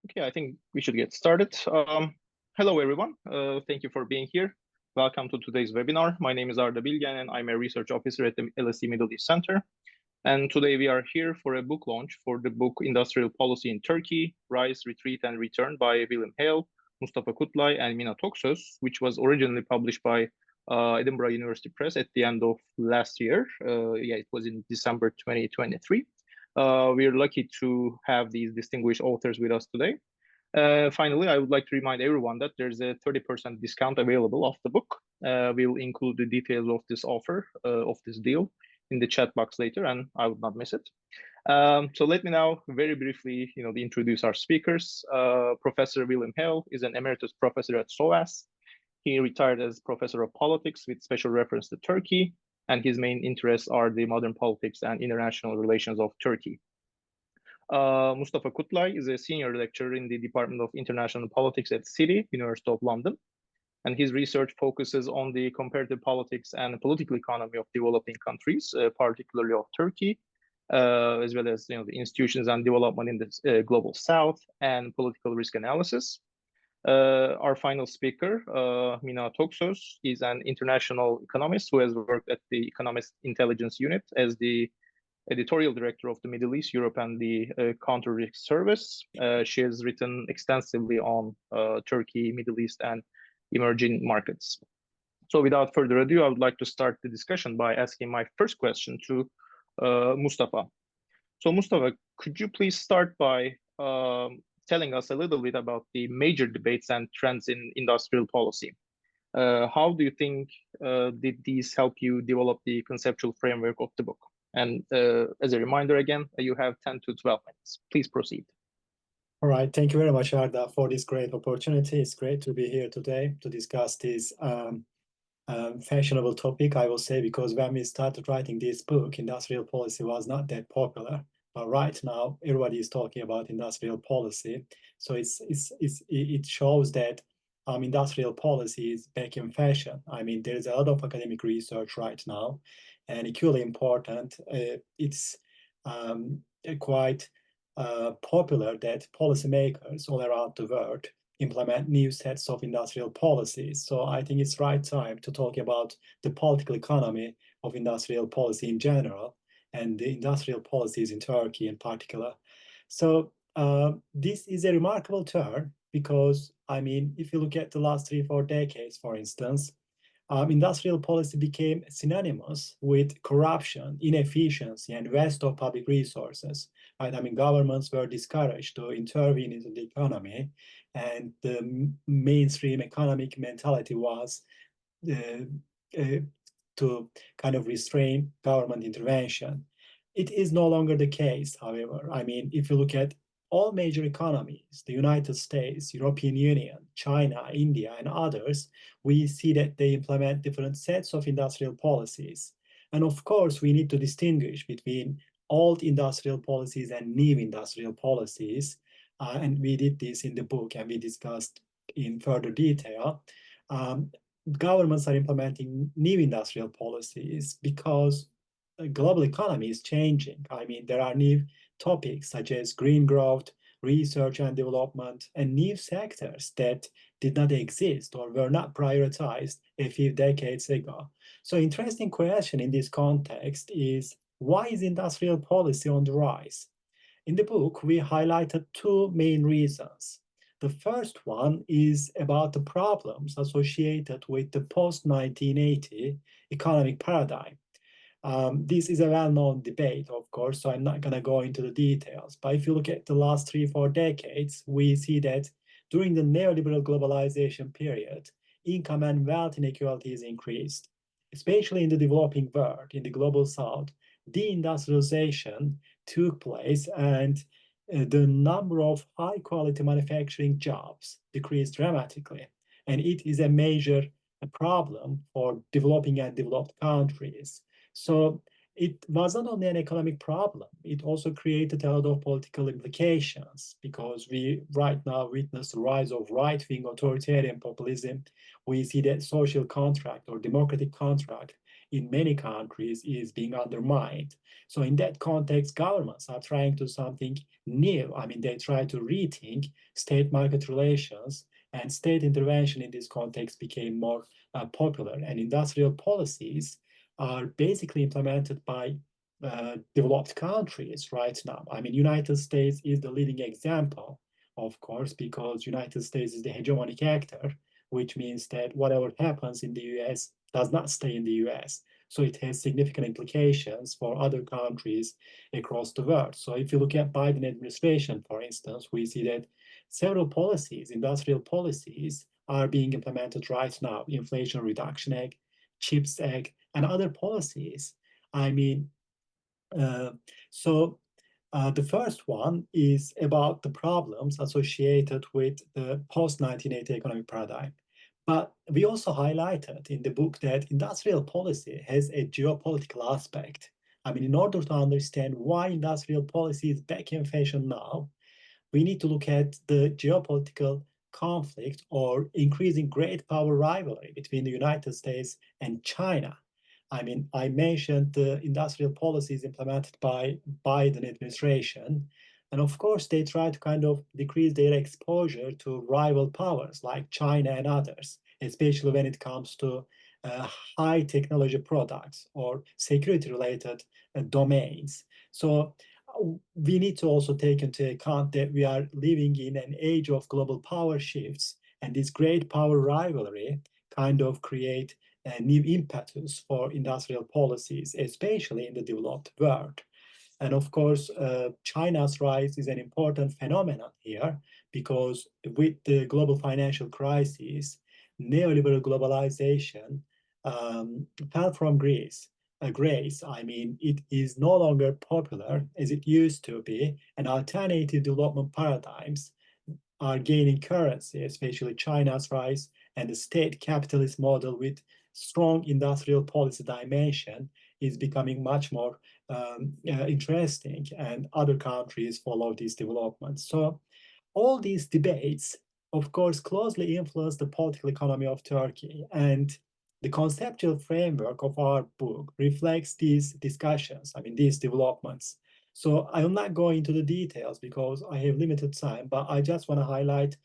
Okay, I think we should get started. Hello, everyone. Thank you for being here. Welcome to today's webinar. My name is Arda Bilgen, and I'm a research officer at the LSE Middle East Center. And today we are here for a book launch for the book Industrial Policy in Turkey, Rise, Retreat, and Return by William Hale, Mustafa Kutlay, and Mina Toksoz, which was originally published by Edinburgh University Press at the end of last year. It was in December 2023. We're lucky to have these distinguished authors with us today. Finally, I would like to remind everyone that there's a 30% discount available off the book. We'll include the details of this offer, of this deal, in the chat box later, and I would not miss it. So let me now very briefly, introduce our speakers. Professor William Hale is an emeritus professor at SOAS. He retired as professor of politics with special reference to Turkey, and his main interests are the modern politics and international relations of Turkey. Mustafa Kutlay is a senior lecturer in the Department of International Politics at City, University of London, and his research focuses on the comparative politics and political economy of developing countries, particularly of Turkey, as well as the institutions and development in the global South and political risk analysis. Our final speaker, Mina Toksoz, is an international economist who has worked at the Economist Intelligence Unit as the editorial director of the Middle East, Europe, and the Counter-Risk Service. She has written extensively on Turkey, Middle East, and emerging markets. So without further ado, I would like to start the discussion by asking my first question to Mustafa. So Mustafa, could you please start by telling us a little bit about the major debates and trends in industrial policy? How do you think did these help you develop the conceptual framework of the book? And as a reminder, again, you have 10 to 12 minutes. Please proceed. All right. Thank you very much, Arda, for this great opportunity. It's great to be here today to discuss this fashionable topic, I will say, because when we started writing this book, industrial policy was not that popular. But right now, everybody is talking about industrial policy. So it shows that industrial policy is back in fashion. I mean, there is a lot of academic research right now, and equally important, it's quite popular that policymakers all around the world implement new sets of industrial policies. So I think it's right time to talk about the political economy of industrial policy in general and the industrial policies in Turkey in particular. So this is a remarkable turn because, I mean, if you look at the last 3-4 decades, for instance, industrial policy became synonymous with corruption, inefficiency, and waste of public resources. Right? I mean, governments were discouraged to intervene into the economy, and the mainstream economic mentality was to kind of restrain government intervention. It is no longer the case, however. I mean, if you look at all major economies, the United States, European Union, China, India, and others, we see that they implement different sets of industrial policies. And of course, we need to distinguish between old industrial policies and new industrial policies. And we did this in the book, and we discussed in further detail. Governments are implementing new industrial policies because the global economy is changing. I mean, there are new topics such as green growth, research and development, and new sectors that did not exist or were not prioritized a few decades ago. So interesting question in this context is, why is industrial policy on the rise? In the book, we highlighted two main reasons. The first one is about the problems associated with the post-1980 economic paradigm. This is a well-known debate, of course, so I'm not going to go into the details. But if you look at the last 3-4 decades, we see that during the neoliberal globalization period, income and wealth inequalities increased, especially in the developing world, in the global South. Deindustrialization took place, and the number of high-quality manufacturing jobs decreased dramatically. And it is a major problem for developing and developed countries. So it was not only an economic problem, it also created a lot of political implications because we right now witness the rise of right-wing authoritarian populism. We see that social contract or democratic contract in many countries is being undermined. So in that context, governments are trying to do something new. I mean, they try to rethink state-market relations, and state intervention in this context became more popular. And industrial policies are basically implemented by developed countries right now. I mean, United States is the leading example, of course, because United States is the hegemonic actor, which means that whatever happens in the US does not stay in the US. So it has significant implications for other countries across the world. So if you look at Biden administration, for instance, we see that several policies, industrial policies, are being implemented right now. Inflation Reduction Act, CHIPS Act, and other policies. I mean, uh, so the first one is about the problems associated with the post-1980 economic paradigm. But we also highlighted in the book that industrial policy has a geopolitical aspect. I mean, in order to understand why industrial policy is back in fashion now, we need to look at the geopolitical conflict or increasing great power rivalry between the United States and China. I mean, I mentioned the industrial policies implemented by Biden administration. And of course, they try to kind of decrease their exposure to rival powers like China and others, especially when it comes to high technology products or security related domains. So we need to also take into account that we are living in an age of global power shifts, and this great power rivalry kind of create a new impetus for industrial policies, especially in the developed world. And of course, China's rise is an important phenomenon here because with the global financial crisis, neoliberal globalization fell from grace. I mean, it is no longer popular as it used to be, and alternative development paradigms are gaining currency, especially China's rise and the state capitalist model with strong industrial policy dimension is becoming much more interesting, and other countries follow these developments. So all these debates, of course, closely influence the political economy of Turkey, and the conceptual framework of our book reflects these discussions, I mean, these developments. So I will not go into the details because I have limited time, but I just want to highlight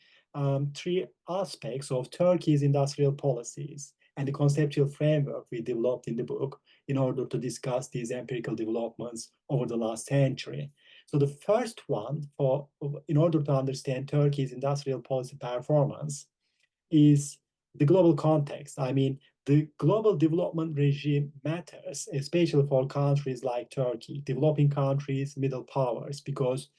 three aspects of Turkey's industrial policies and the conceptual framework we developed in the book in order to discuss these empirical developments over the last century. So the first one, in order to understand Turkey's industrial policy performance, is the global context. I mean, the global development regime matters, especially for countries like Turkey, developing countries, middle powers, because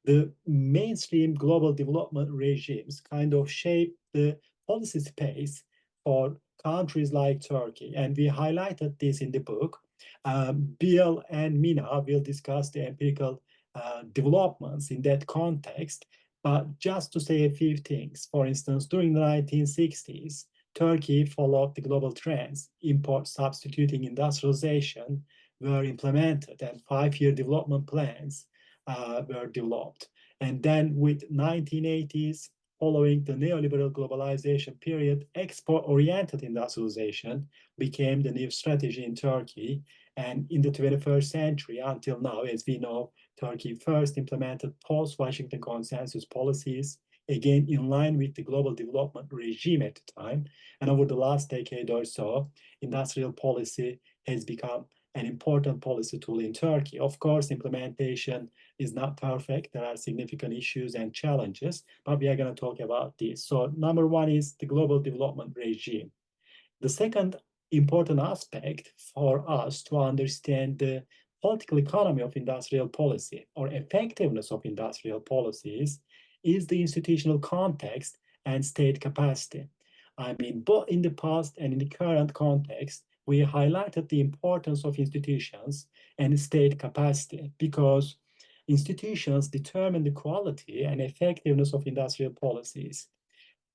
the mainstream global development regimes kind of shape the policy space for countries like Turkey. And we highlighted this in the book. Bill and Mina will discuss the empirical developments in that context. But just to say a few things, for instance, during the 1960s, Turkey followed the global trends. Import substituting industrialization were implemented, and five-year development plans were developed. And then with 1980s, following the neoliberal globalization period, export-oriented industrialization became the new strategy in Turkey. And in the 21st century, until now, as we know, Turkey first implemented post-Washington consensus policies, again in line with the global development regime at the time. And over the last decade or so, industrial policy has become an important policy tool in Turkey. Of course, implementation is not perfect. There are significant issues and challenges, but we are going to talk about this. So number one is the global development regime. The second important aspect for us to understand the political economy of industrial policy or effectiveness of industrial policies is the institutional context and state capacity. I mean, both in the past and in the current context, we highlighted the importance of institutions and state capacity because institutions determine the quality and effectiveness of industrial policies.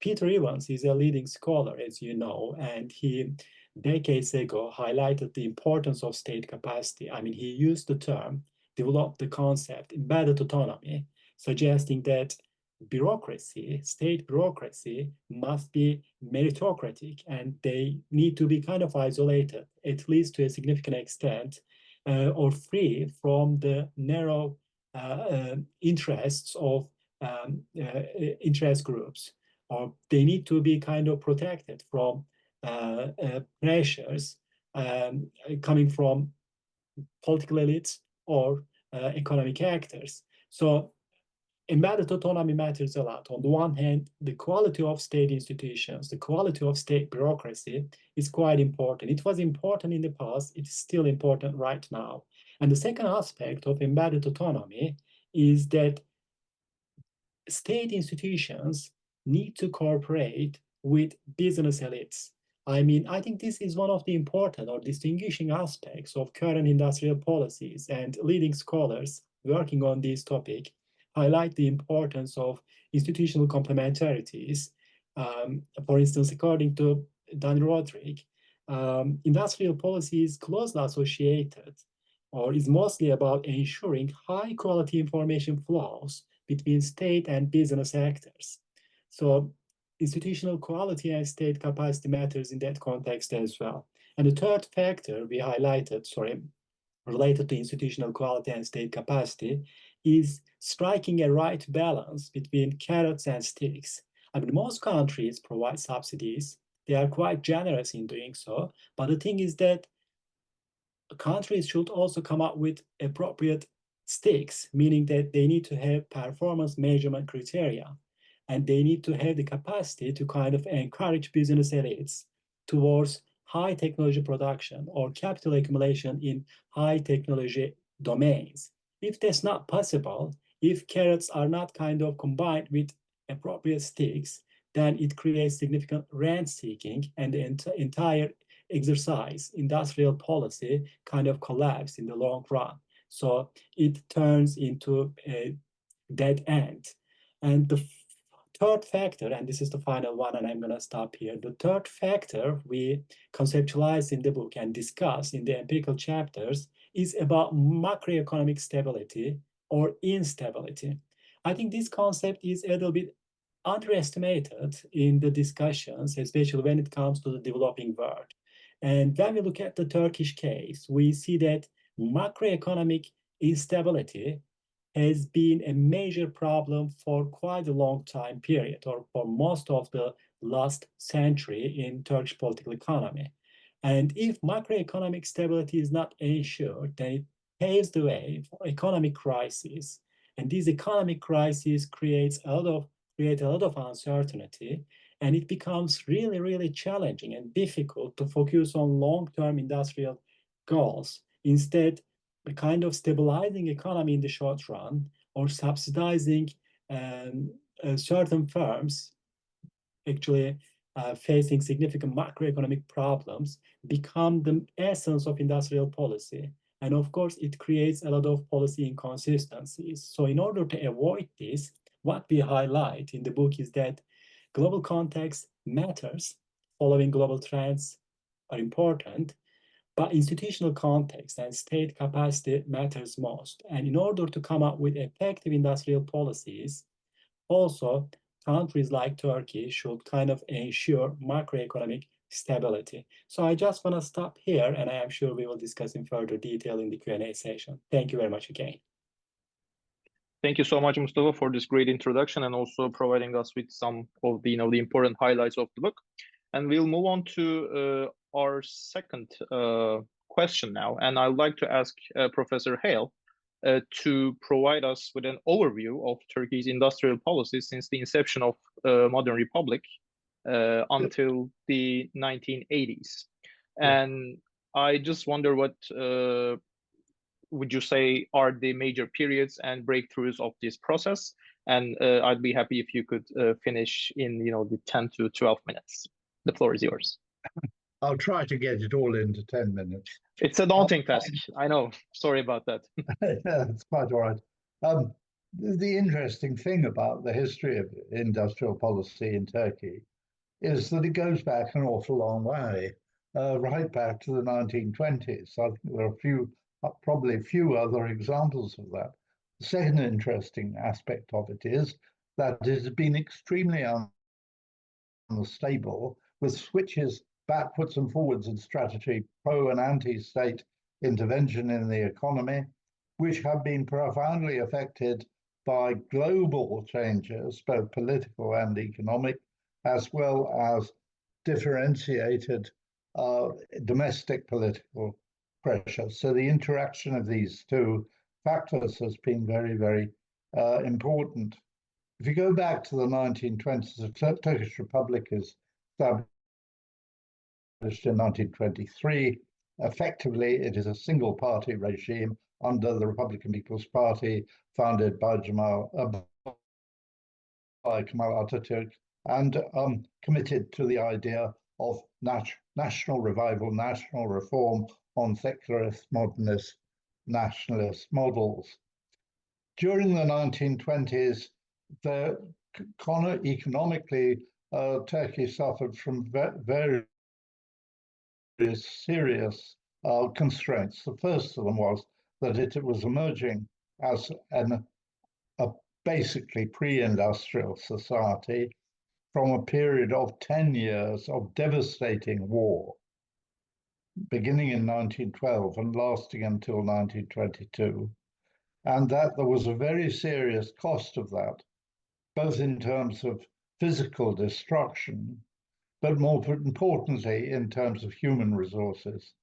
Peter Evans is a leading scholar, as you know, and he decades ago highlighted the importance of state capacity. I mean, he used the term, developed the concept, embedded autonomy, suggesting that bureaucracy, state bureaucracy, must be meritocratic, and they need to be kind of isolated, at least to a significant extent, or free from the narrow interests of interest groups, or they need to be kind of protected from pressures coming from political elites or economic actors. So embedded autonomy matters a lot. On the one hand, the quality of state institutions, the quality of state bureaucracy is quite important. It was important in the past, it's still important right now. And the second aspect of embedded autonomy is that state institutions need to cooperate with business elites. I mean, I think this is one of the important or distinguishing aspects of current industrial policies, and leading scholars working on this topic highlight the importance of institutional complementarities. For instance, according to Dan Roderick, industrial policy is closely associated or is mostly about ensuring high quality information flows between state and business actors. So institutional quality and state capacity matters in that context as well. And the third factor we highlighted, related to institutional quality and state capacity, is striking a right balance between carrots and sticks. I mean, most countries provide subsidies. They are quite generous in doing so. But the thing is that countries should also come up with appropriate stakes, meaning that they need to have performance measurement criteria, and they need to have the capacity to kind of encourage business elites towards high technology production or capital accumulation in high technology domains. If that's not possible, if carrots are not kind of combined with appropriate sticks, then it creates significant rent seeking, and the entire exercise, industrial policy, kind of collapse in the long run. So it turns into a dead end. And the third factor, and this is the final one, and I'm going to stop here. The third factor we conceptualize in the book and discuss in the empirical chapters is about macroeconomic stability or instability. I think this concept is a little bit underestimated in the discussions, especially when it comes to the developing world. And when we look at the Turkish case, we see that macroeconomic instability has been a major problem for quite a long time period, or for most of the last century in Turkish political economy. And if macroeconomic stability is not ensured, then it paves the way for economic crises. And these economic crises create a lot of uncertainty, and it becomes really, really challenging and difficult to focus on long-term industrial goals. Instead, a kind of stabilizing economy in the short run or subsidizing certain firms actually facing significant macroeconomic problems become the essence of industrial policy. And of course, it creates a lot of policy inconsistencies. So in order to avoid this, what we highlight in the book is that global context matters, following global trends are important, but institutional context and state capacity matters most. And in order to come up with effective industrial policies, also countries like Turkey should kind of ensure macroeconomic stability. So I just want to stop here, and I am sure we will discuss in further detail in the Q&A session. Thank you very much again. Thank you so much, Mustafa, for this great introduction and also providing us with some of the important highlights of the book. And we'll move on to our second question now. And I'd like to ask Professor Hale to provide us with an overview of Turkey's industrial policy since the inception of modern republic until the 1980s. And I just wonder what would you say are the major periods and breakthroughs of this process? And I'd be happy if you could finish in the 10 to 12 minutes. The floor is yours. I'll try to get it all into 10 minutes. It's a daunting task. I know. Sorry about that. Yeah, it's quite all right. The interesting thing about the history of industrial policy in Turkey is that it goes back an awful long way, right back to the 1920s. I think there are probably a few other examples of that. The second interesting aspect of it is that it has been extremely unstable, with switches backwards and forwards in strategy, pro and anti-state intervention in the economy, which have been profoundly affected by global changes, both political and economic, as well as differentiated domestic political pressure. So the interaction of these two factors has been very, very important. If you go back to the 1920s, the Turkish Republic is established in 1923. Effectively, it is a single-party regime under the Republican People's Party, founded by Kemal Atatürk, and committed to the idea of national revival, national reform on secularist, modernist, nationalist models. During the 1920s, economically, Turkey suffered from very serious constraints. The first of them was that it was emerging as a basically pre-industrial society from a period of 10 years of devastating war, beginning in 1912 and lasting until 1922, and that there was a very serious cost of that, both in terms of physical destruction, but more importantly, in terms of human resources.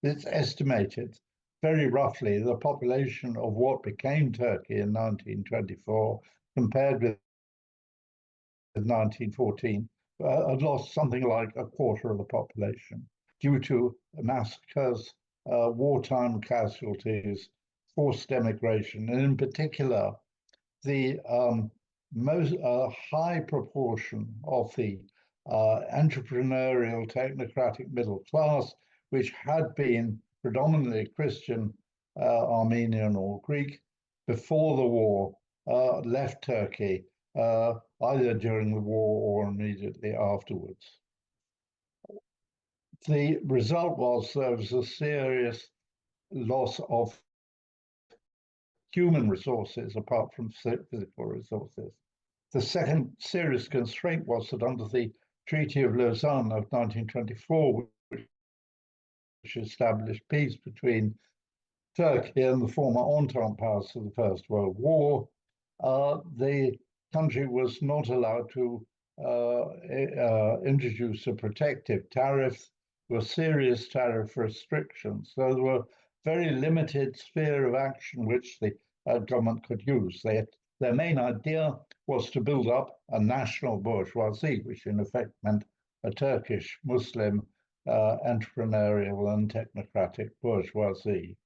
It's estimated very roughly the population of what became Turkey in 1924 compared with 1914 had lost something like a quarter of the population due to massacres, wartime casualties, forced emigration, and in particular, the most high proportion of the entrepreneurial technocratic middle class, which had been predominantly Christian, Armenian or Greek before the war, left Turkey either during the war or immediately afterwards. The result was there was a serious loss of human resources apart from physical resources. The second serious constraint was that under the Treaty of Lausanne of 1924, which established peace between Turkey and the former Entente powers of the First World War, the country was not allowed to introduce a protective tariff. There were serious tariff restrictions. So there were very limited sphere of action which the government could use. Their main idea was to build up a national bourgeoisie, which in effect meant a Turkish Muslim entrepreneurial and technocratic bourgeoisie.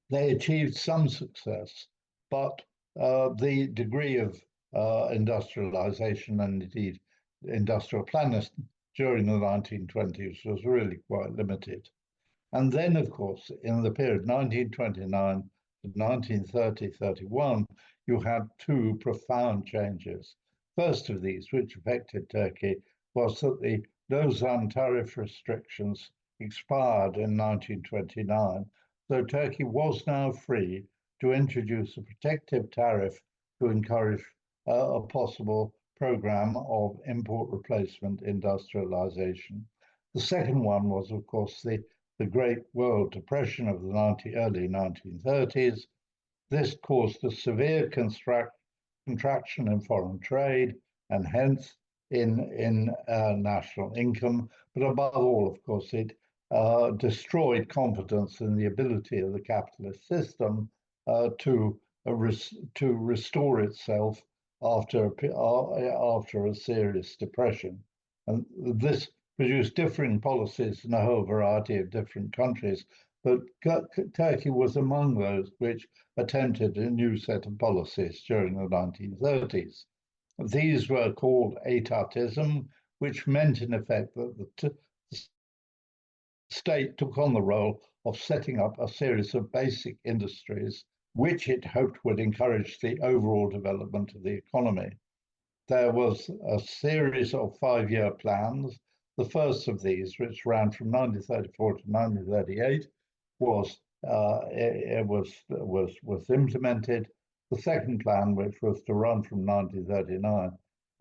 They achieved some success, but the degree of industrialization and indeed industrial planning during the 1920s was really quite limited. And then, of course, in the period 1929 to 1930-31, you had two profound changes. First of these, which affected Turkey, was that the Lausanne tariff restrictions expired in 1929. So Turkey was now free to introduce a protective tariff to encourage a possible program of import replacement industrialization. The second one was, of course, the Great World Depression of the early 1930s. This caused a severe contraction in foreign trade and hence in national income. But above all, of course, it destroyed confidence in the ability of the capitalist system to restore itself after a serious depression. And this produced differing policies in a whole variety of different countries, but Turkey was among those which attempted a new set of policies during the 1930s. These were called etatism, which meant in effect that the state took on the role of setting up a series of basic industries, which it hoped would encourage the overall development of the economy. There was a series of 5-year plans. The first of these, which ran from 1934 to 1938, was implemented. The second plan, which was to run from 1939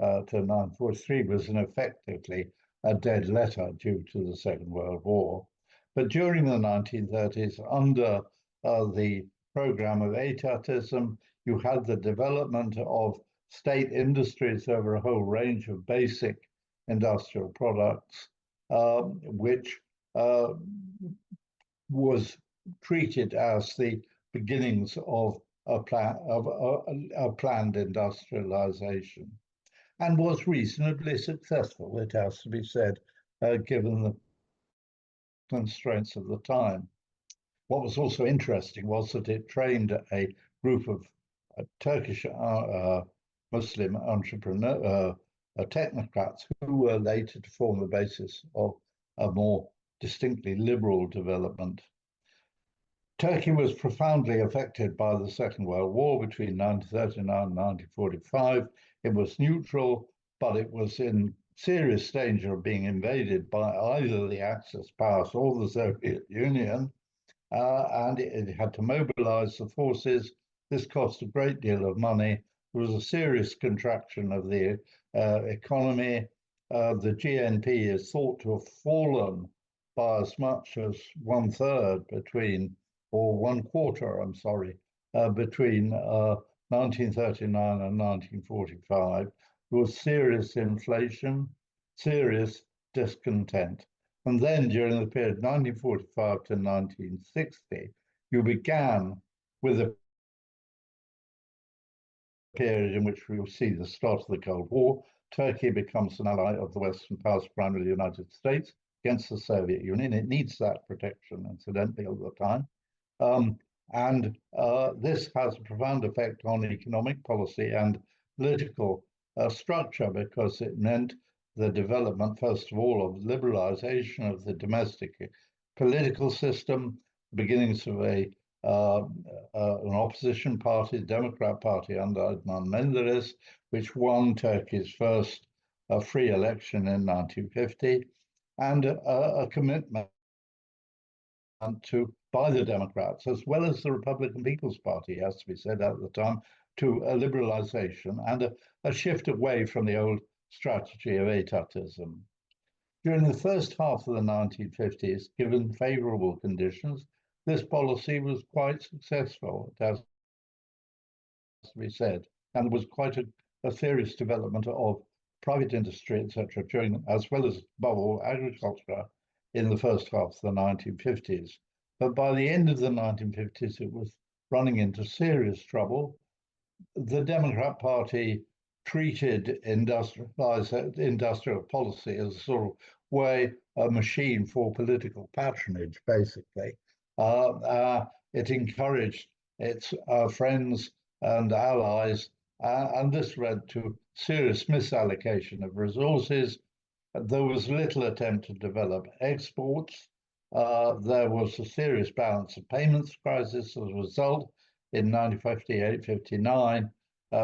to 1943, was effectively a dead letter due to the Second World War. But during the 1930s, under the program of etatism, you had the development of state industries over a whole range of basic industrial products, which was treated as the beginnings of a planned industrialization, and was reasonably successful, it has to be said, given the constraints of the time. What was also interesting was that it trained a group of Turkish Muslim technocrats who were later to form the basis of a more distinctly liberal development. Turkey was profoundly affected by the Second World War between 1939 and 1945. It was neutral, but it was in serious danger of being invaded by either the Axis powers or the Soviet Union, and it had to mobilize the forces. This cost a great deal of money. There was a serious contraction of the economy. The GNP is thought to have fallen by as much as one quarter, between 1939 and 1945. There was serious inflation, serious discontent. And then during the period 1945 to 1960, you began with a period in which we will see the start of the Cold War. Turkey becomes an ally of the Western powers, primarily the United States, against the Soviet Union. It needs that protection, incidentally, all the time. This has a profound effect on economic policy and political structure, because it meant the development, first of all, of liberalization of the domestic political system, beginnings of an opposition party, the Democrat Party under Adnan Menderes, which won Turkey's first free election in 1950, and a commitment by the Democrats, as well as the Republican People's Party, has to be said at the time, to a liberalization and a shift away from the old strategy of etatism. During the first half of the 1950s, given favorable conditions, this policy was quite successful, it has to be said, and there was quite a serious development of private industry, etc., as well as, above all, agriculture in the first half of the 1950s. But by the end of the 1950s, it was running into serious trouble. The Democrat Party treated industrial policy as a sort of way, a machine for political patronage, basically. It encouraged its friends and allies, and this led to serious misallocation of resources. There was little attempt to develop exports. There was a serious balance of payments crisis as a result in 1958-59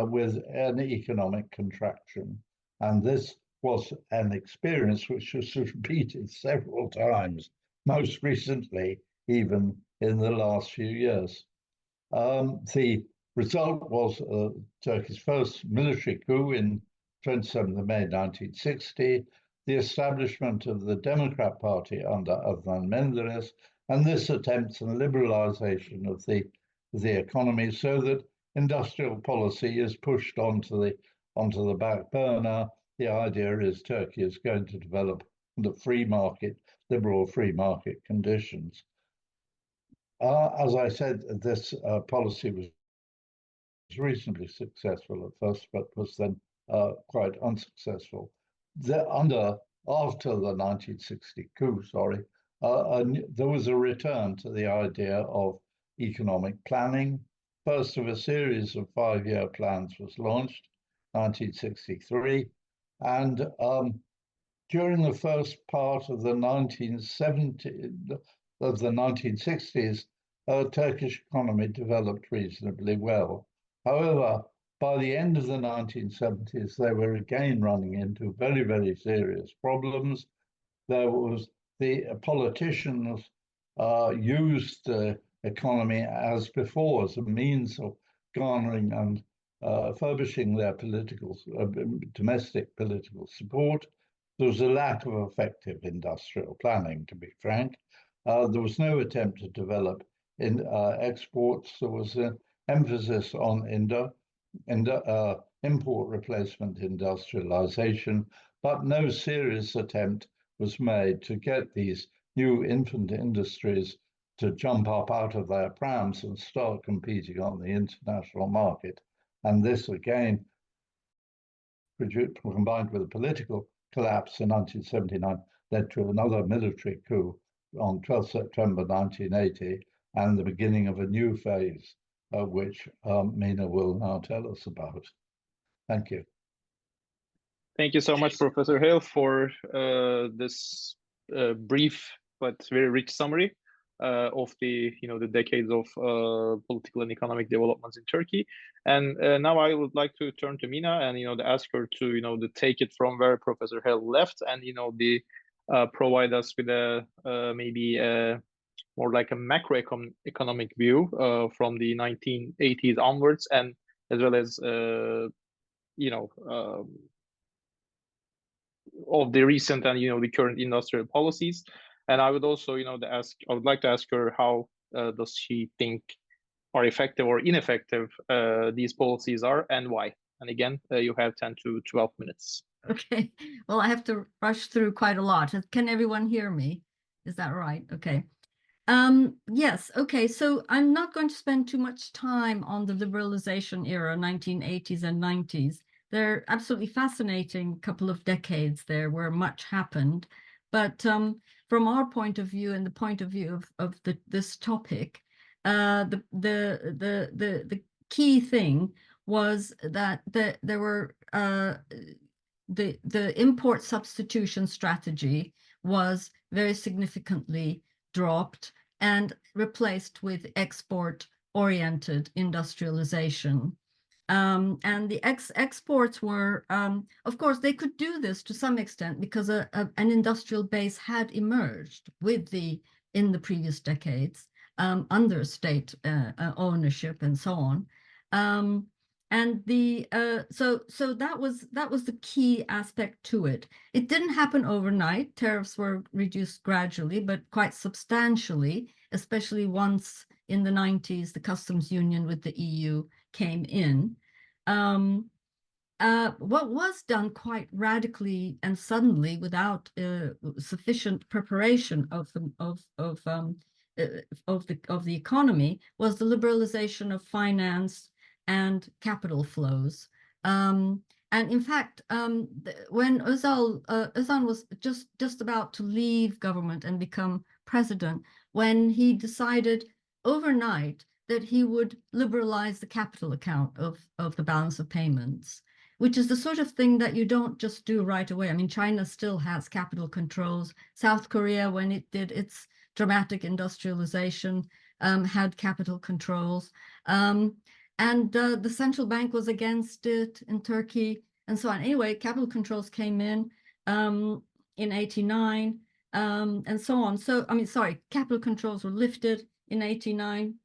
with an economic contraction. And this was an experience which was repeated several times, most recently, even in the last few years. The result was Turkey's first military coup in 27th of May 1960, the establishment of the Democrat Party under Adnan Menderes, and this attempts and liberalization of the economy, so that industrial policy is pushed onto the back burner. The idea is Turkey is going to develop the free market, liberal free market conditions. As I said, this policy was reasonably successful at first, but was then quite unsuccessful. After the 1960 coup, there was a return to the idea of economic planning. First of a series of 5-year plans was launched, 1963, and during the first part of the 1960s, Turkish economy developed reasonably well. However, by the end of the 1970s, they were again running into very, very serious problems. The politicians used the economy as before, as a means garnering and furbishing their domestic political support. There was a lack of effective industrial planning, to be frank. There was no attempt to develop exports. There was an emphasis on import replacement industrialization, but no serious attempt was made to get these new infant industries to jump up out of their prams and start competing on the international market. And this again, combined with a political collapse in 1979, led to another military coup on 12 September 1980 and the beginning of a new phase, which Mina will now tell us about. Thank you. Thank you so much, Professor Hale, for this brief but very rich summary of the decades of political and economic developments in Turkey. And now I would like to turn to Mina and to ask her to to take it from where Professor Hale left and provide us with a maybe more like a macroeconomic view from the 1980s onwards, and as well as of the recent and the current industrial policies. And I would also I would like to ask her how does she think are effective or ineffective these policies are, and why. And again, you have 10 to 12 minutes. Okay, well, I have to rush through quite a lot. Can everyone hear me? Is that right? Okay. Yes, okay, so I'm not going to spend too much time on the liberalization era, 1980s and 90s. They're absolutely fascinating couple of decades there where much happened. But from our point of view and the point of view of this topic, the key thing was that there were the import substitution strategy was very significantly dropped and replaced with export-oriented industrialization. And the exports were, of course, they could do this to some extent because an industrial base had emerged in the previous decades under state ownership and so on. And so that was the key aspect to it. It didn't happen overnight. Tariffs were reduced gradually, but quite substantially, especially once in the 90s, the customs union with the EU came in. What was done quite radically and suddenly without sufficient preparation of the economy was the liberalization of finance and capital flows. And in fact, when Özal was just about to leave government and become president, when he decided overnight that he would liberalize the capital account of the balance of payments, which is the sort of thing that you don't just do right away. I mean, China still has capital controls. South Korea, when it did its dramatic industrialization, had capital controls. And the central bank was against it in Turkey and so on. Anyway, capital controls came in 89 and so on. So, I mean, sorry, capital controls were lifted in 89.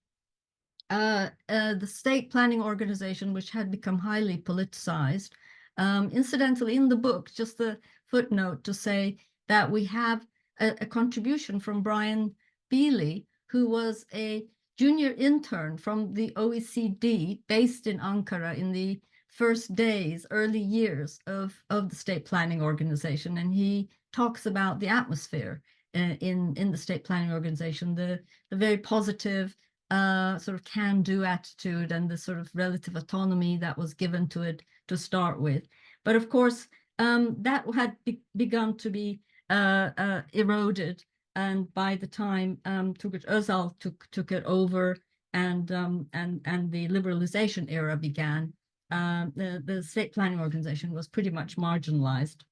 The state planning organization, which had become highly politicized, incidentally, in the book, just the footnote to say that we have a contribution from Brian Bealey, who was a junior intern from the OECD based in Ankara in the first days, early years of the state planning organization. And he talks about the atmosphere in the state planning organization, the very positive sort of can-do attitude and the sort of relative autonomy that was given to it to start with. But of course, that had begun to be eroded. And by the time Turgut Özal took it over and the liberalization era began, the state planning organization was pretty much marginalized.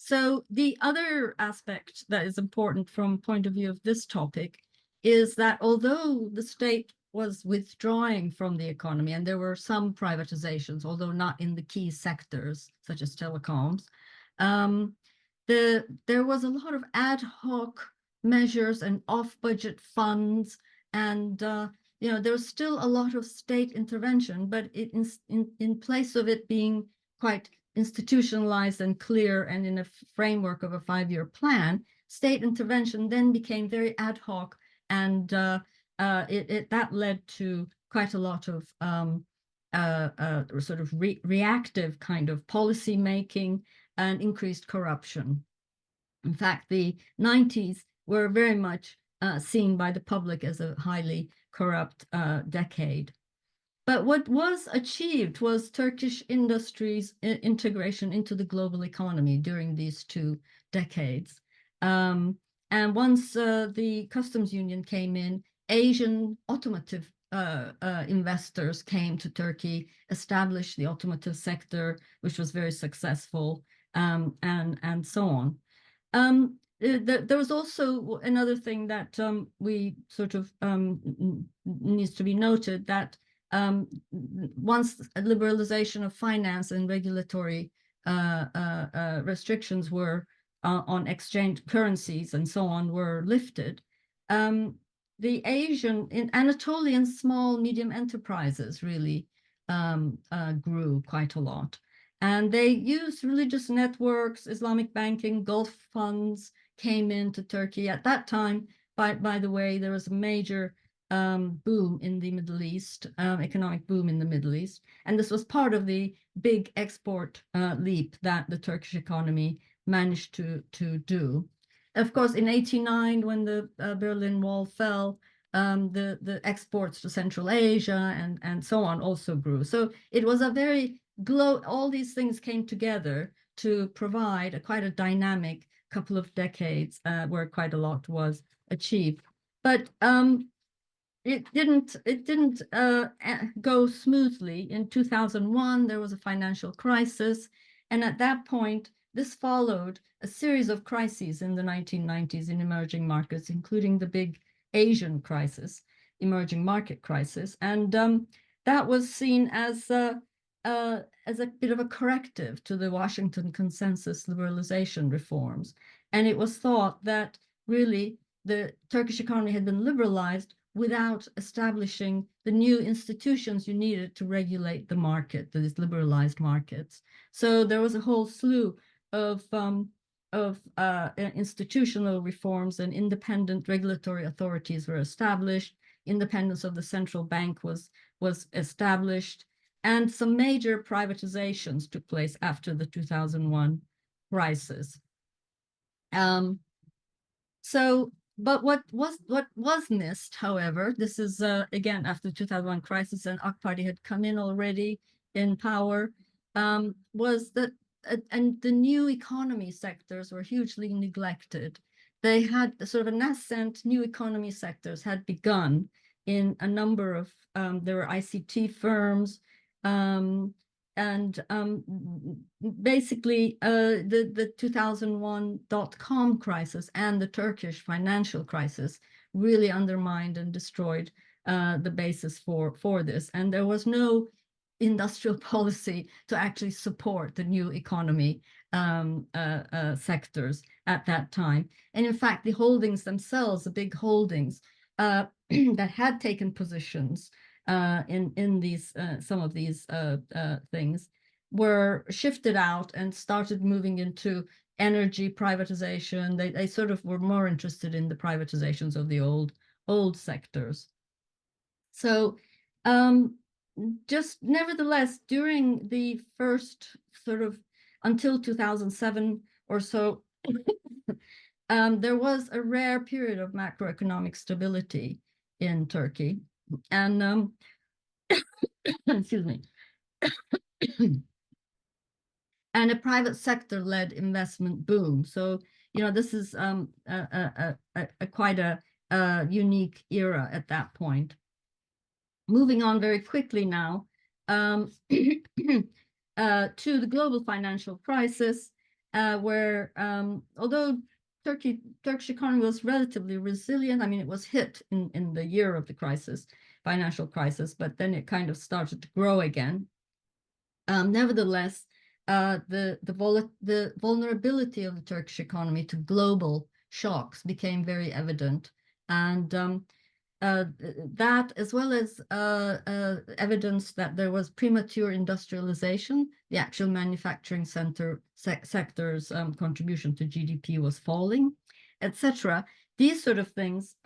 So the other aspect that is important from point of view of this topic is that although the state was withdrawing from the economy and there were some privatizations, although not in the key sectors such as telecoms, there was a lot of ad hoc measures and off-budget funds and there was still a lot of state intervention, but in place of it being quite institutionalized and clear and in a framework of a 5-year plan, state intervention then became very ad hoc, and that led to quite a lot of sort of reactive kind of policy making and increased corruption. In fact, the 90s were very much seen by the public as a highly corrupt decade. But what was achieved was Turkish industries' integration into the global economy during these 2 decades. And once the customs union came in, Asian automotive investors came to Turkey, established the automotive sector, which was very successful, and so on. There was also another thing that we sort of needs to be noted, that once a liberalization of finance and regulatory restrictions were on exchange currencies and so on were lifted, the in Anatolian small medium enterprises really grew quite a lot. And they used religious networks, Islamic banking, Gulf funds came into Turkey. At that time, by the way, there was a major boom in the Middle East, economic boom in the Middle East. And this was part of the big export leap that the Turkish economy managed to do. Of course, in 1989, when the Berlin Wall fell, the exports to Central Asia and so on also grew. So it was a very all these things came together to provide quite a dynamic couple of decades where quite a lot was achieved. But it didn't go smoothly. In 2001, there was a financial crisis, and at that point, this followed a series of crises in the 1990s in emerging markets, including the big Asian crisis, emerging market crisis, and that was seen as a bit of a corrective to the Washington Consensus liberalization reforms. And it was thought that really the Turkish economy had been liberalized without establishing the new institutions you needed to regulate the market, these liberalized markets. So there was a whole slew of institutional reforms, and independent regulatory authorities were established. Independence of the central bank was established, and some major privatizations took place after the 2001 crisis. But what was missed, however, this is again after the 2001 crisis, and AK Party had come in already in power, was that and the new economy sectors were hugely neglected. They had sort of a nascent new economy sectors had begun in a number of there were ICT firms, and basically the 2001 .com crisis and the Turkish financial crisis really undermined and destroyed the basis for this. And there was no industrial policy to actually support the new economy sectors at that time. And in fact, the holdings themselves, the big holdings that had taken positions in these some of these things were shifted out and started moving into energy privatization. They sort of were more interested in the privatizations of the old sectors. So just nevertheless, during the first sort of until 2007 or so, there was a rare period of macroeconomic stability in Turkey. And excuse me, and a private sector led investment boom. So, this is quite a unique era at that point. Moving on very quickly now to the global financial crisis, where although Turkish economy was relatively resilient, I mean, it was hit in the year of the crisis, financial crisis, but then it kind of started to grow again. Nevertheless, the vulnerability of the Turkish economy to global shocks became very evident, and that, as well as evidence that there was premature industrialization, the actual manufacturing sector's contribution to GDP was falling, etc. These sort of things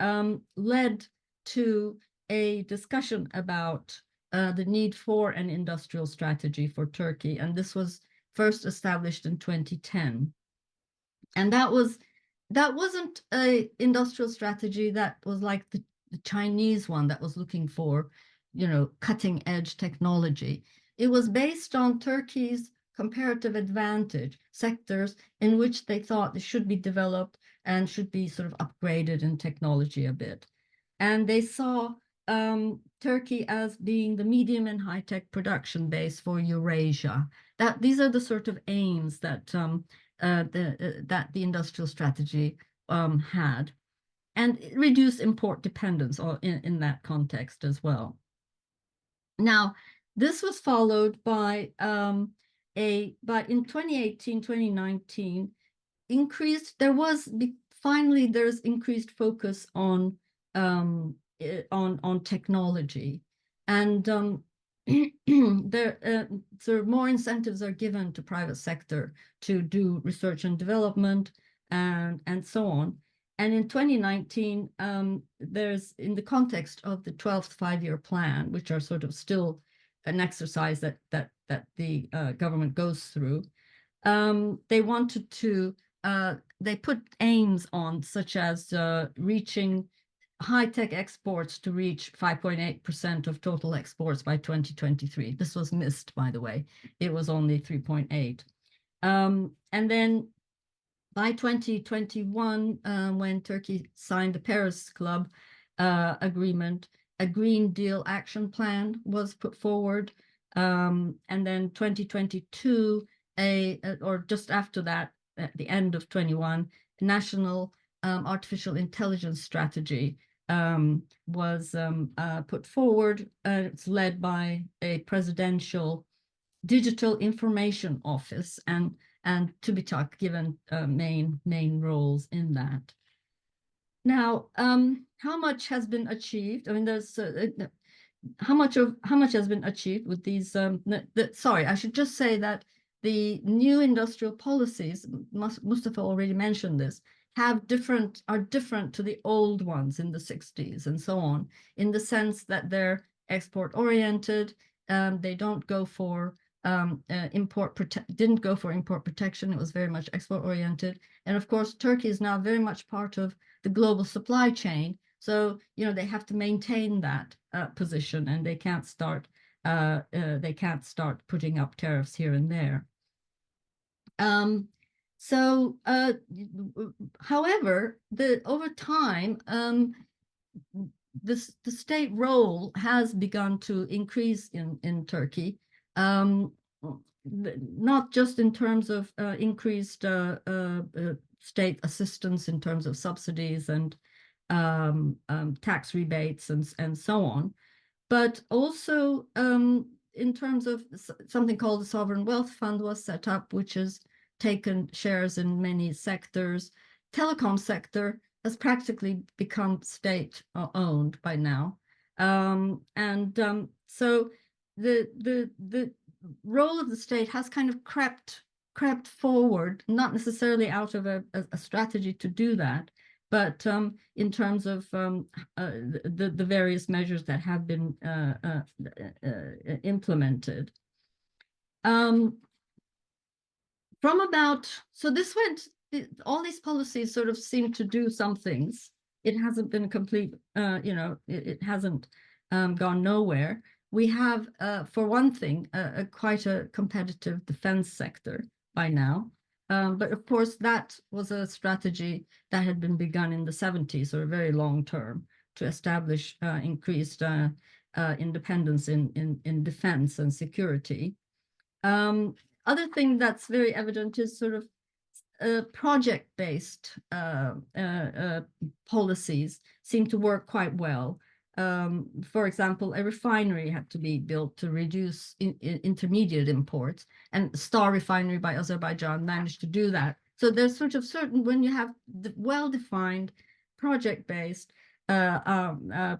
led to a discussion about the need for an industrial strategy for Turkey, and this was first established in 2010. And that wasn't an industrial strategy that was like the Chinese one that was looking for, cutting edge technology. It was based on Turkey's comparative advantage sectors in which they thought they should be developed and should be sort of upgraded in technology a bit. And they saw Turkey as being the medium and high-tech production base for Eurasia. These are the sort of aims that that the industrial strategy had, and reduce import dependence in that context as well. Now, this was followed by in 2018, 2019, there's increased focus on technology, and so more incentives are given to private sector to do research and development and so on. And in 2019, there's, in the context of the 12th five-year plan, which are sort of still an exercise that the government goes through, they wanted to, they put aims on, such as reaching high-tech exports to reach 5.8% of total exports by 2023. This was missed, by the way. It was only 3.8. And then by 2021, when Turkey signed the Paris Club agreement, a Green Deal action plan was put forward. And then 2022, or just after that, at the end of 21, a national artificial intelligence strategy was put forward. It's led by a presidential digital information office, and TÜBİTAK given main roles in that. Now, how much has been achieved? I mean, there's how much has been achieved with these? Sorry, I should just say that the new industrial policies, Mustafa already mentioned this, are different to the old ones in the 60s and so on, in the sense that they're export oriented. They don't go for didn't go for import protection. It was very much export oriented. And of course, Turkey is now very much part of the global supply chain. So, they have to maintain that position, and they can't start putting up tariffs here and there. However, over time, the state role has begun to increase in Turkey, not just in terms of increased state assistance in terms of subsidies and tax rebates and so on, but also in terms of something called the Sovereign Wealth Fund was set up, which has taken shares in many sectors. Telecom sector has practically become state-owned by now, so the role of the state has kind of crept forward, not necessarily out of a strategy to do that, but in terms of the various measures that have been implemented. All these policies sort of seem to do some things. It hasn't been a complete, it hasn't gone nowhere. We have, for one thing, quite a competitive defense sector by now. But of course, that was a strategy that had been begun in the 70s, or very long term, to establish increased independence in defense and security. Other thing that's very evident is sort of project-based policies seem to work quite well. For example, a refinery had to be built to reduce intermediate imports, and Star Refinery by Azerbaijan managed to do that. So there's sort of when you have well-defined project-based aims,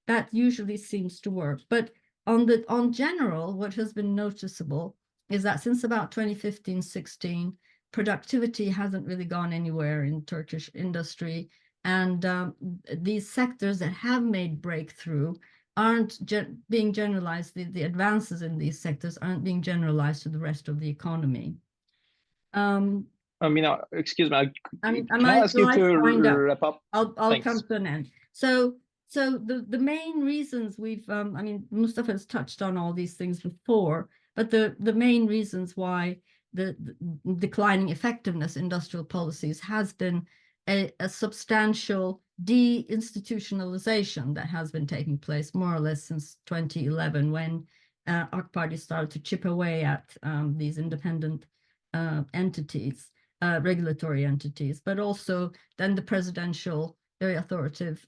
that usually seems to work. But on general, what has been noticeable is that since about 2015-16, productivity hasn't really gone anywhere in Turkish industry. And these sectors that have made breakthrough aren't being generalized. The advances in these sectors aren't being generalized to the rest of the economy. I mean, excuse me, can I ask shall you to wind up? wrap up? I'll Thanks. come to an end. So the main reasons we've, I mean, Mustafa has touched on all these things before, but the main reasons why the declining effectiveness industrial policies has been a substantial deinstitutionalization that has been taking place more or less since 2011, when AK Party started to chip away at these independent entities, regulatory entities, but also then the presidential, very authoritative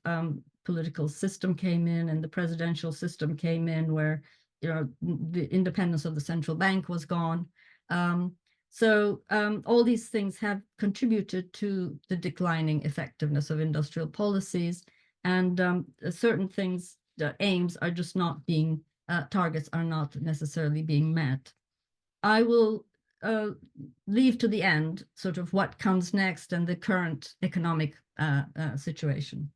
political system came in, and the presidential system came in where, you know, the independence of the central bank was gone. So all these things have contributed to the declining effectiveness of industrial policies, and certain things, the aims are just not being, targets are not necessarily being met. I will leave to the end sort of what comes next and the current economic situation.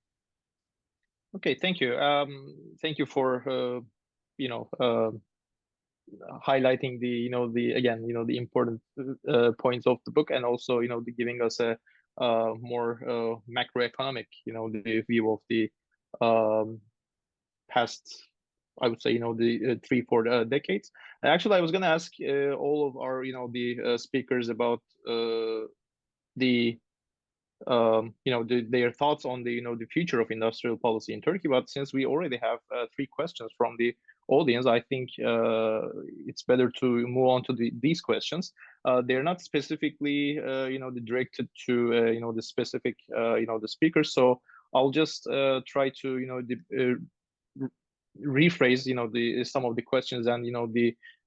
Okay, thank you. Thank you for you know, highlighting the the important points of the book, and also giving us a more macroeconomic the view of the past, I would say the 3-4 decades. Actually, I was going to ask all of our the speakers about the their thoughts on the the future of industrial policy in Turkey, but since we already have 3 questions from the audience, I think it's better to move on to these questions. They're not specifically directed to the specific the speakers, so I'll just try to rephrase the some of the questions, and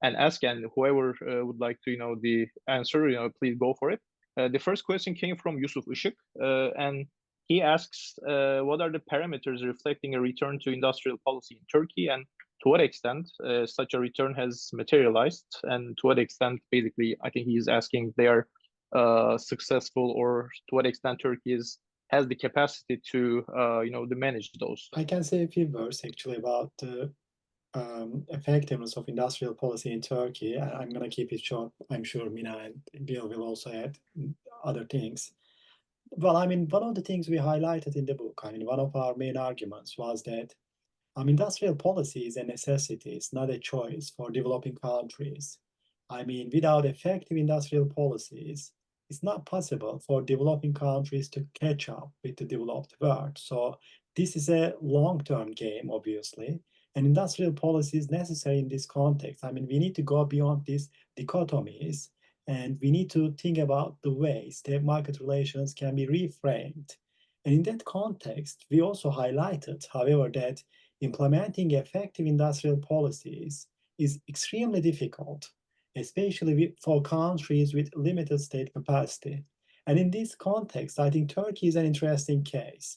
and ask, and whoever would like to the answer, please go for it. The first question came from Yusuf Işık, and he asks, what are the parameters reflecting a return to industrial policy in Turkey, and to what extent such a return has materialized, and to what extent, basically, I think he's asking they are successful, or to what extent Turkey has the capacity to to manage those. I can say a few words actually about the effectiveness of industrial policy in Turkey. I'm going to keep it short. I'm sure Mina and Bill will also add other things. Well, I mean, one of the things we highlighted in the book, I mean, one of our main arguments was that industrial policy is a necessity, it's not a choice for developing countries. I mean, without effective industrial policies, it's not possible for developing countries to catch up with the developed world. So this is a long-term game, obviously, and industrial policy is necessary in this context. I mean, we need to go beyond these dichotomies, and we need to think about the ways state-market relations can be reframed. And in that context, we also highlighted, however, that implementing effective industrial policies is extremely difficult, especially for countries with limited state capacity. And in this context, I think Turkey is an interesting case.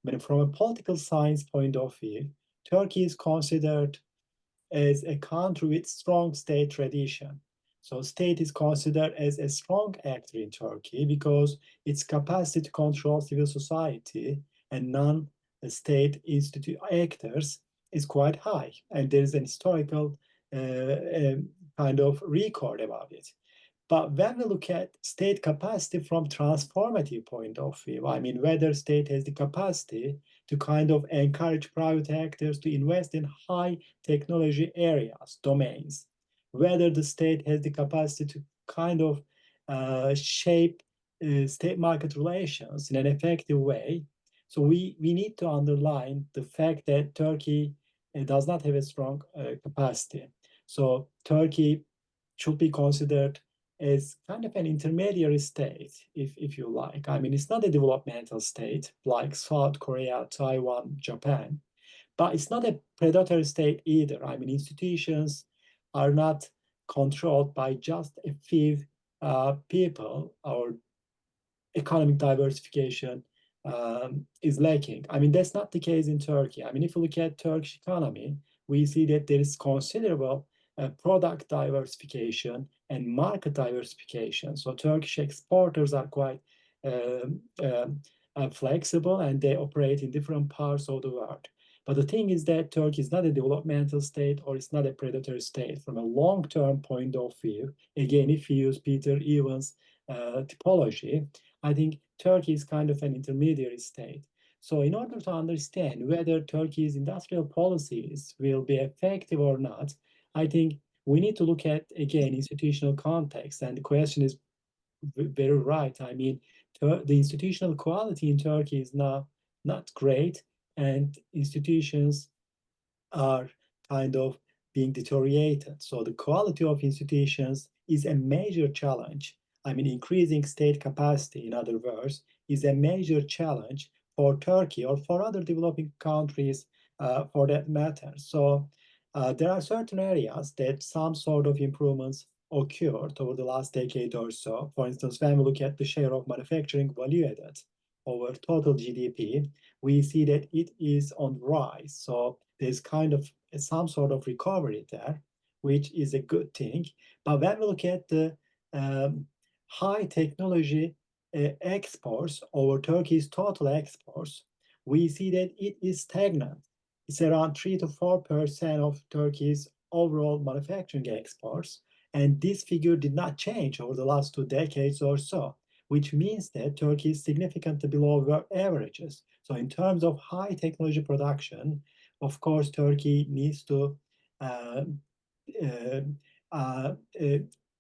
I mean, from a political science point of view, Turkey is considered as a country with strong state tradition. So state is considered as a strong actor in Turkey because its capacity to control civil society and non-state institute actors is quite high. And there is an historical kind of record about it. But when we look at state capacity from transformative point of view, I mean, whether state has the capacity to kind of encourage private actors to invest in high technology areas, domains, whether the state has the capacity to kind of shape state market relations in an effective way. So we need to underline the fact that Turkey does not have a strong capacity. So Turkey should be considered as kind of an intermediary state, if you like. I mean, it's not a developmental state like South Korea, Taiwan, Japan, but it's not a predatory state either. I mean, institutions are not controlled by just a few people, or economic diversification is lacking. I mean, that's not the case in Turkey. I mean, if you look at Turkish economy, we see that there is considerable product diversification and market diversification. So Turkish exporters are quite flexible, and they operate in different parts of the world. But the thing is that Turkey is not a developmental state, or it's not a predatory state from a long-term point of view. Again, if you use Peter Evans' typology, I think Turkey is kind of an intermediary state. So in order to understand whether Turkey's industrial policies will be effective or not, I think we need to look at, again, institutional context. And the question is very right. I mean, the institutional quality in Turkey is now not great, and institutions are kind of being deteriorated. So the quality of institutions is a major challenge. I mean, increasing state capacity, in other words, is a major challenge for Turkey or for other developing countries for that matter. So there are certain areas that some sort of improvements occurred over the last decade or so. For instance, when we look at the share of manufacturing value added over total GDP, we see that it is on rise. So there's kind of some sort of recovery there, which is a good thing. But when we look at the high technology exports over Turkey's total exports, we see that it is stagnant. It's around 3 to 4% of Turkey's overall manufacturing exports. And this figure did not change over the last 2 decades or so, which means that Turkey is significantly below world averages. So in terms of high technology production, of course, Turkey needs to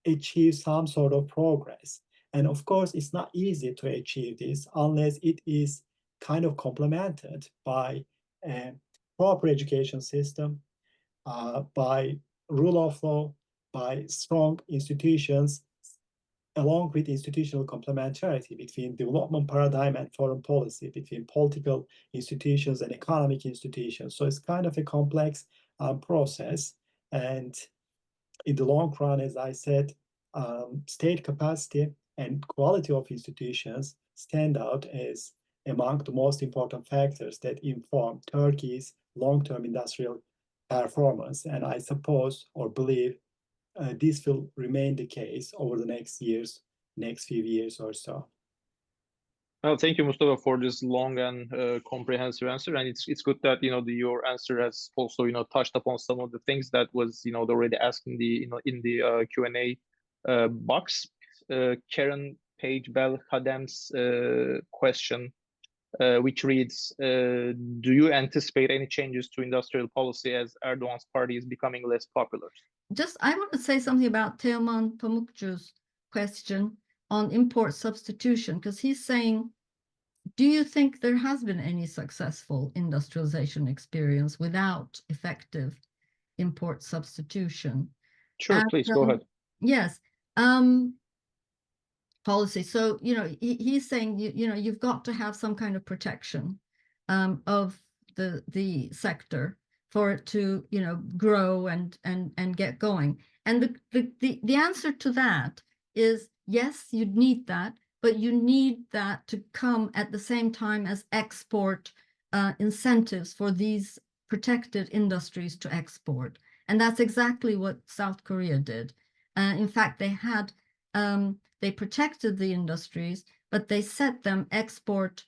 achieve some sort of progress. And of course, it's not easy to achieve this unless it is kind of complemented by a proper education system, by rule of law, by strong institutions, along with institutional complementarity between development paradigm and foreign policy, between political institutions and economic institutions. So it's kind of a complex process. And in the long run, as I said, state capacity and quality of institutions stand out as among the most important factors that inform Turkey's long-term industrial performance. And I suppose or believe this will remain the case over the next few years or so. Well, thank you, Mustafa, for this long and comprehensive answer. And it's good that your answer has also touched upon some of the things that was already asked in the in the Q&A box. Karen Page Bell Hadem's question, which reads, do you anticipate any changes to industrial policy as Erdogan's party is becoming less popular? I want to say something about Teoman Pamukcu's question on import substitution, because he's saying, do you think there has been any successful industrialization experience without effective import substitution? Sure, please go ahead. Yes. Policy. So, he's saying, you've got to have some kind of protection of the sector for it to, grow and get going. And the answer to that is yes, you'd need that, but you need that to come at the same time as export incentives for these protected industries to export. And that's exactly what South Korea did. In fact, they protected the industries, but they set them export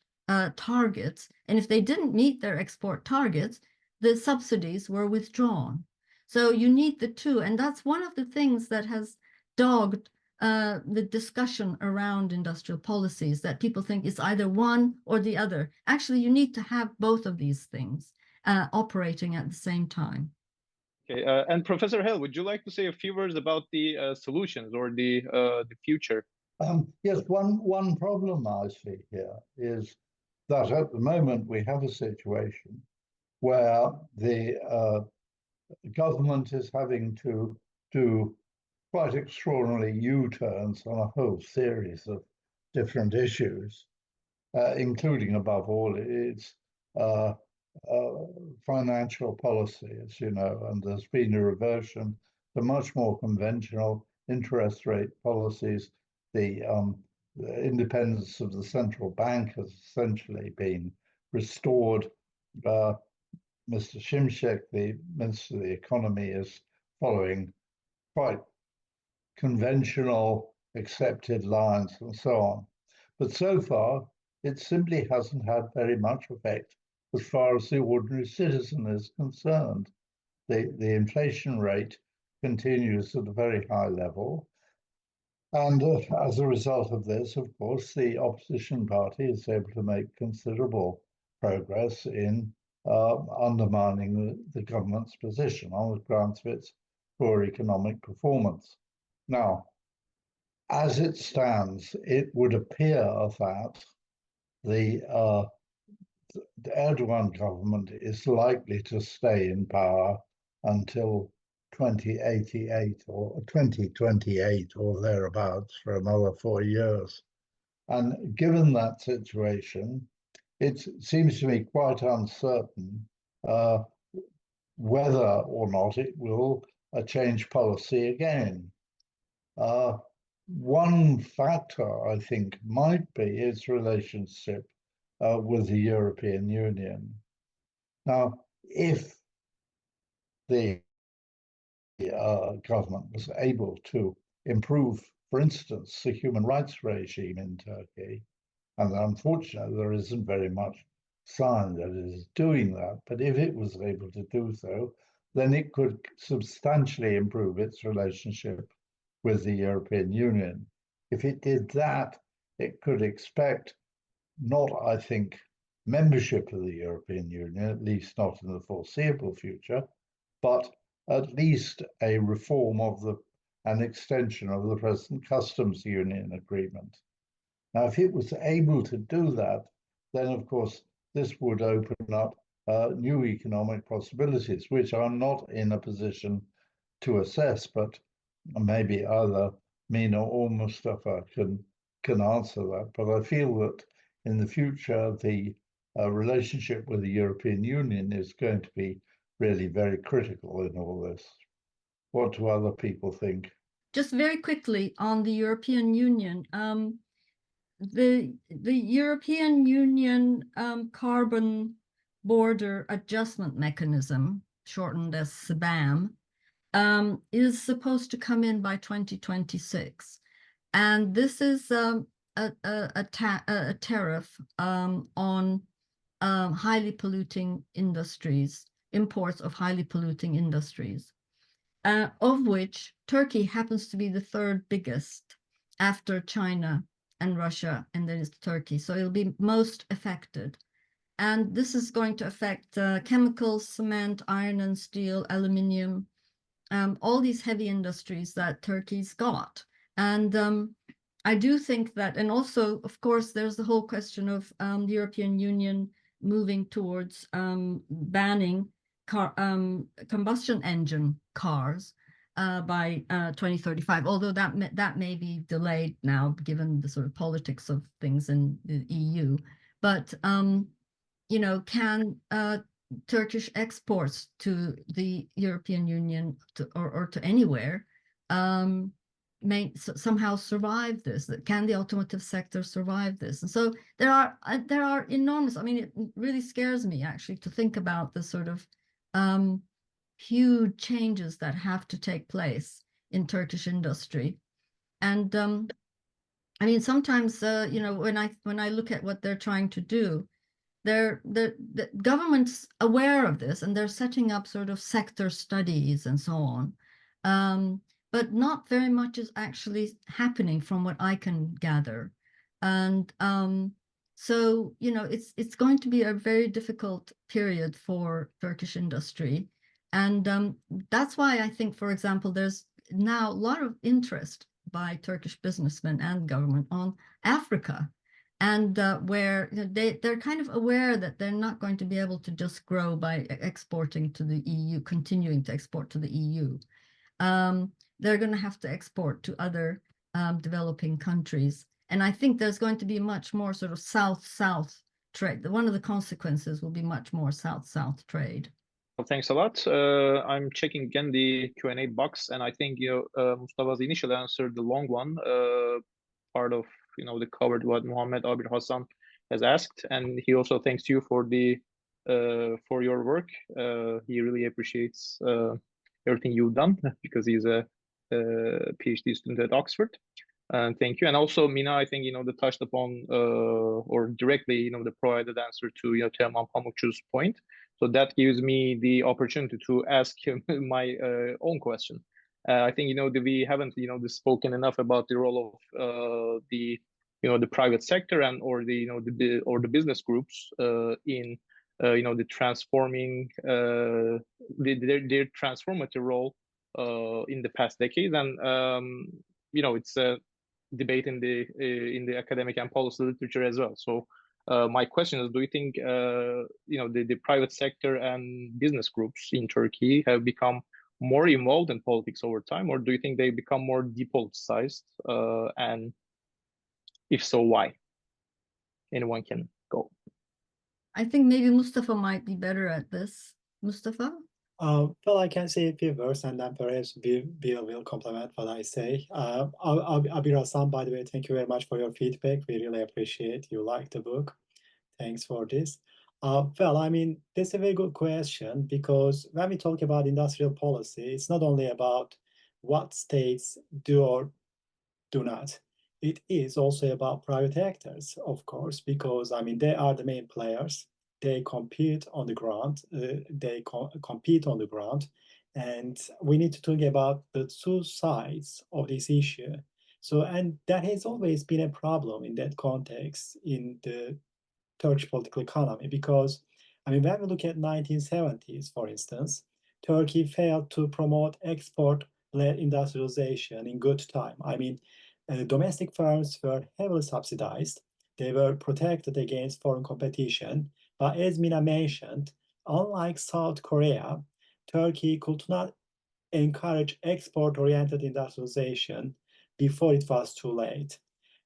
targets. And if they didn't meet their export targets, the subsidies were withdrawn. So you need the two. And that's one of the things that has dogged the discussion around industrial policies, that people think it's either one or the other. Actually, you need to have both of these things operating at the same time. Okay, and Professor Hale, would you like to say a few words about the solutions or the future? Yes, one problem I see here is that at the moment we have a situation where the government is having to do quite extraordinary U-turns on a whole series of different issues, including, above all, its financial policy, as you know, and there's been a reversion to much more conventional interest rate policies. The the independence of the central bank has essentially been restored. Mr. Shimshek, the Minister of the Economy, is following quite conventional, accepted lines and so on. But so far, it simply hasn't had very much effect as far as the ordinary citizen is concerned. The inflation rate continues at a very high level. And as a result of this, of course, the opposition party is able to make considerable progress in undermining the government's position on the grounds of its poor economic performance. Now, as it stands, it would appear that the Erdogan government is likely to stay in power until 2088 or 2028 or thereabouts for another 4 years. And given that situation, it seems to me quite uncertain whether or not it will change policy again. One factor, I think, might be its relationship with the European Union. Now, if the government was able to improve, for instance, the human rights regime in Turkey, and unfortunately there isn't very much sign that it is doing that, but if it was able to do so, then it could substantially improve its relationship with the European Union. If it did that, it could expect not, I think, membership of the European Union, at least not in the foreseeable future, but at least a reform of an extension of the present customs union agreement. Now, if it was able to do that, then of course this would open up new economic possibilities, which I'm not in a position to assess, but maybe either Mina or Mustafa can answer that. But I feel that in the future, the relationship with the European Union is going to be really very critical in all this. What do other people think? Just very quickly on the European Union, the European Union Carbon Border Adjustment Mechanism, shortened as CBAM, is supposed to come in by 2026. And this is a tariff on highly polluting industries, imports of highly polluting industries, of which Turkey happens to be the third biggest after China and Russia, and then it's Turkey. So it'll be most affected. And this is going to affect chemicals, cement, iron and steel, aluminium, all these heavy industries that Turkey's got. And I do think that, and also, of course, there's the whole question of the European Union moving towards banning combustion engine cars by 2035, although that may be delayed now, given the sort of politics of things in the EU. But, you know, can Turkish exports to the European Union or to anywhere may somehow survive this? Can the automotive sector survive this? And so there are enormous, I mean, it really scares me actually to think about the sort of huge changes that have to take place in Turkish industry. And I mean, sometimes, you know, when I look at what they're trying to do, the government's aware of this and they're setting up sort of sector studies and so on. But not very much is actually happening from what I can gather. And so, you know, it's going to be a very difficult period for Turkish industry. And that's why I think, for example, there's now a lot of interest by Turkish businessmen and government on Africa. And where they're kind of aware that they're not going to be able to just grow by exporting to the EU, continuing to export to the EU. They're going to have to export to other developing countries. And I think there's going to be much more sort of South-South trade. One of the consequences will be much more South-South trade. Well, thanks a lot. I'm checking again the Q&A box, and I think Mustafa's initial answer, the long one, part of the covered what Mohammed Abir Hassan has asked, and he also thanks you for for your work. He really appreciates everything you've done because he's a PhD student at Oxford. Thank you. And also, Mina, I think, that touched upon or directly, the provided answer to, Teoman Pamukçu's point. So that gives me the opportunity to ask him my own question. I think, we haven't, spoken enough about the role of the private sector and or the business groups in, the transforming their transformative role in the past decades. And, it's a debate in the academic and policy literature as well. So my question is, do you think the private sector and business groups in Turkey have become more involved in politics over time, or do you think they become more depoliticized? And if so, why? Anyone can go. I think maybe Mustafa might be better at this. Mustafa? Well, I can say a few words, and then perhaps Bill will complement what I say. Abir Hassan, by the way, thank you very much for your feedback. We really appreciate you like the book. Thanks for this. Well, I mean, that's a very good question, because when we talk about industrial policy, it's not only about what states do or do not. It is also about private actors, of course, because, I mean, they are the main players. They compete on the ground. Compete on the ground, and we need to think about the two sides of this issue. So, and that has always been a problem in that context in the Turkish political economy, because, I mean, when we look at 1970s, for instance, Turkey failed to promote export-led industrialization in good time. I mean, domestic firms were heavily subsidized. They were protected against foreign competition. But as Mina mentioned, unlike South Korea, Turkey could not encourage export-oriented industrialization before it was too late.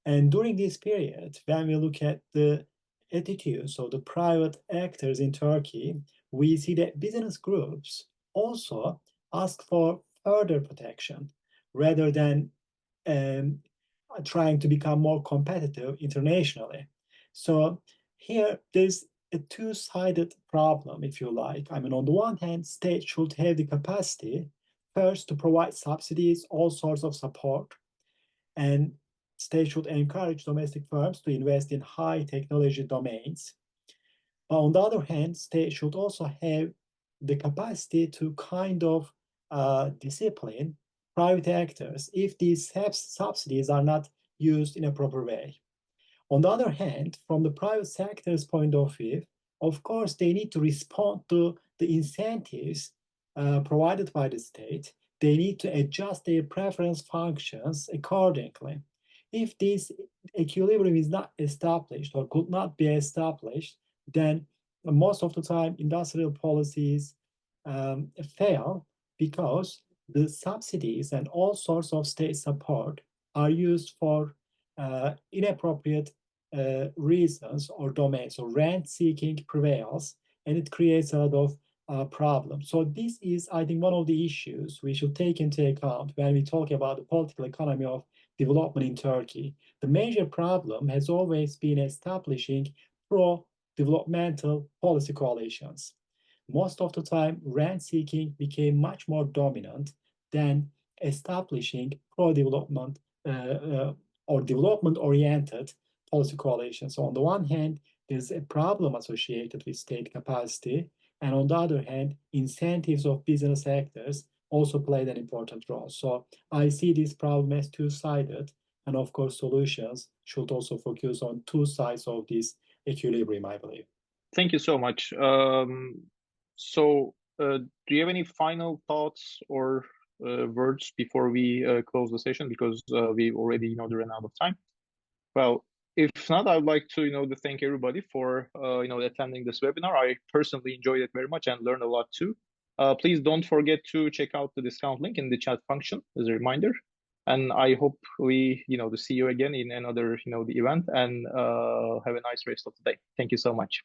And during this period, when we look at the attitudes of the private actors in Turkey, we see that business groups also ask for further protection rather than trying to become more competitive internationally. So here there's a two-sided problem, if you like. I mean, on the one hand, states should have the capacity first to provide subsidies, all sorts of support, and states should encourage domestic firms to invest in high technology domains. But on the other hand, states should also have the capacity to kind of discipline private actors if these subsidies are not used in a proper way. On the other hand, from the private sector's point of view, of course, they need to respond to the incentives provided by the state. They need to adjust their preference functions accordingly. If this equilibrium is not established or could not be established, then most of the time industrial policies fail, because the subsidies and all sorts of state support are used for inappropriate reasons or domains. So rent seeking prevails, and it creates a lot of problems. So this is, I think, one of the issues we should take into account when we talk about the political economy of development in Turkey. The major problem has always been establishing pro-developmental policy coalitions. Most of the time, rent seeking became much more dominant than establishing pro-development or development-oriented policy coalitions. So on the one hand, there's a problem associated with state capacity, and on the other hand, incentives of business actors also played an important role. So I see this problem as two-sided, and of course, solutions should also focus on two sides of this equilibrium, I believe. Thank you so much. Do you have any final thoughts or words before we close the session, because we already ran out of time? Well, if not, I would like to thank everybody for attending this webinar. I personally enjoyed it very much and learned a lot too. Please don't forget to check out the discount link in the chat function as a reminder. And I hope we to see you again in another the event, and have a nice rest of the day. Thank you so much.